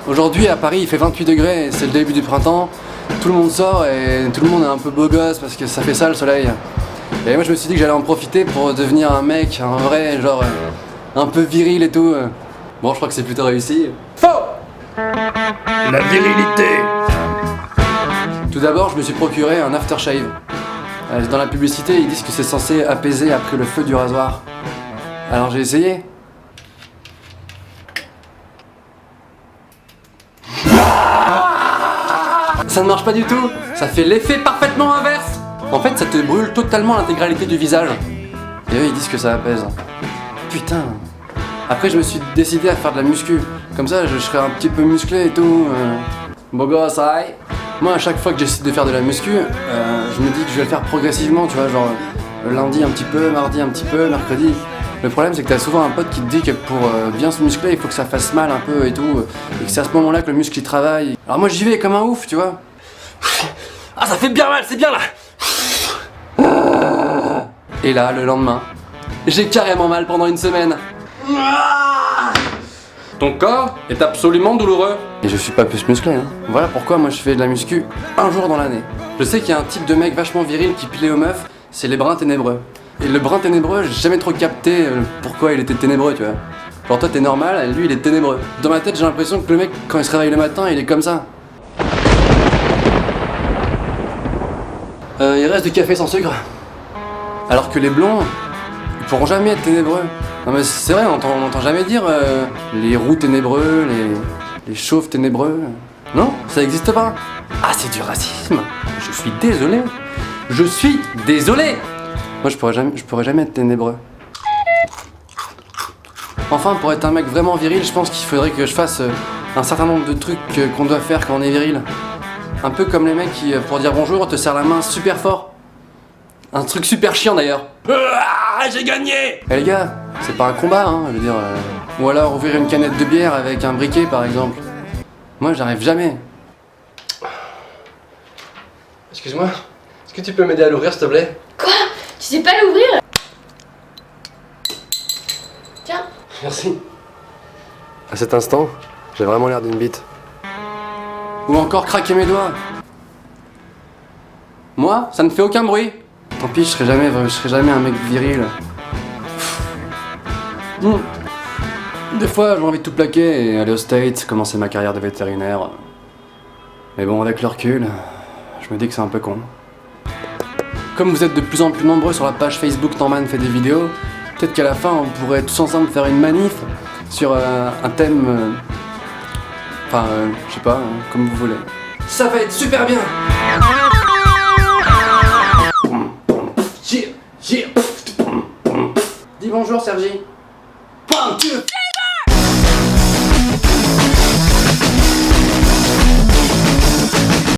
Aujourd'hui à Paris il fait 28 degrés, c'est le début du printemps. Tout le monde sort et tout le monde est un peu beau gosse parce que ça fait ça le soleil. Et moi je me suis dit que j'allais en profiter pour devenir un mec, un vrai, genre un peu viril et tout. Bon, je crois que c'est plutôt réussi. Faux! La virilité. Tout d'abord, je me suis procuré un aftershave. Dans la publicité, ils disent que c'est censé apaiser après le feu du rasoir. Alors j'ai essayé. Ça ne marche pas du tout. Ça fait l'effet parfaitement inverse. En fait, ça te brûle totalement l'intégralité du visage. Et eux, ils disent que ça apaise. Putain. Après, je me suis décidé à faire de la muscu. Comme ça, je serai un petit peu musclé et tout. Beau gosse, aïe. Moi, à chaque fois que j'essaie de faire de la muscu, je me dis que je vais le faire progressivement, tu vois, genre lundi un petit peu, mardi un petit peu, mercredi. Le problème, c'est que t'as souvent un pote qui te dit que pour bien se muscler, il faut que ça fasse mal un peu et tout, et que c'est à ce moment-là que le muscle il travaille. Alors moi, j'y vais comme un ouf, tu vois. Ah, ça fait bien mal, c'est bien là. Et là, le lendemain, j'ai carrément mal pendant une semaine. Ton corps est absolument douloureux. Et je suis pas plus musclé, hein. Voilà pourquoi moi je fais de la muscu un jour dans l'année. Je sais qu'il y a un type de mec vachement viril qui plaît aux meufs, c'est les bruns ténébreux. Et le brun ténébreux, j'ai jamais trop capté pourquoi il était ténébreux, tu vois. Genre toi t'es normal, et lui il est ténébreux. Dans ma tête j'ai l'impression que le mec quand il se réveille le matin, il est comme ça. Il reste du café sans sucre. Alors que les blonds, ils pourront jamais être ténébreux. Non mais c'est vrai, on n'entend jamais dire les roux ténébreux, les chauves ténébreux. Non, ça n'existe pas. Ah, c'est du racisme. Je suis désolé. Je suis désolé. Moi je pourrais jamais être ténébreux. Enfin, pour être un mec vraiment viril, je pense qu'il faudrait que je fasse un certain nombre de trucs qu'on doit faire quand on est viril. Un peu comme les mecs qui, pour dire bonjour, te serrent la main super fort. Un truc super chiant d'ailleurs. Ah, j'ai gagné. Eh les gars, c'est pas un combat, hein, je veux dire. Ou alors ouvrir une canette de bière avec un briquet par exemple. Moi j'arrive jamais. Excuse-moi, est-ce que tu peux m'aider à l'ouvrir s'il te plaît? Quoi? Tu sais pas l'ouvrir? Tiens. Merci. À cet instant, j'ai vraiment l'air d'une bite. Ou encore craquer mes doigts. Moi, ça ne fait aucun bruit. Tant pis, je serai jamais un mec viril. Des fois, j'ai envie de tout plaquer et aller aux States, commencer ma carrière de vétérinaire. Mais bon, avec le recul, je me dis que c'est un peu con. Comme vous êtes de plus en plus nombreux sur la page Facebook Norman fait des vidéos, peut-être qu'à la fin, on pourrait tous ensemble faire une manif sur un thème... Enfin, je sais pas, comme vous voulez. Ça va être super bien! Dis bonjour, Sergi. 1, 2,